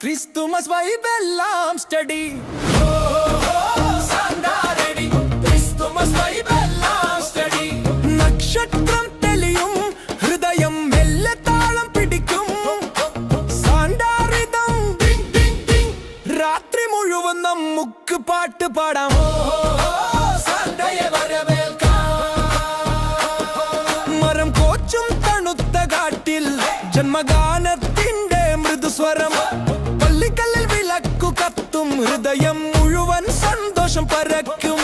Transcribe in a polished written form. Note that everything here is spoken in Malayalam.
ക്രിസ്തുമസ് വൈബെല്ലാം സ്റ്റഡി നക്ഷത്രം തെളിയും ഹൃദയം മെല്ലെ താളം പിടിക്കും സാന്താറിതം രാത്രി മുഴുവൻ നമുക്ക് പാട്ട് പാടാം മരം കോച്ചും തണുത്ത കാട്ടിൽ ജന്മഗാനത്തിന്റെ മൃദുസ്വരം പള്ളിക്കല്ലിൽ വിളക്കു കത്തും ഹൃദയം മുഴുവൻ സന്തോഷം പരക്കും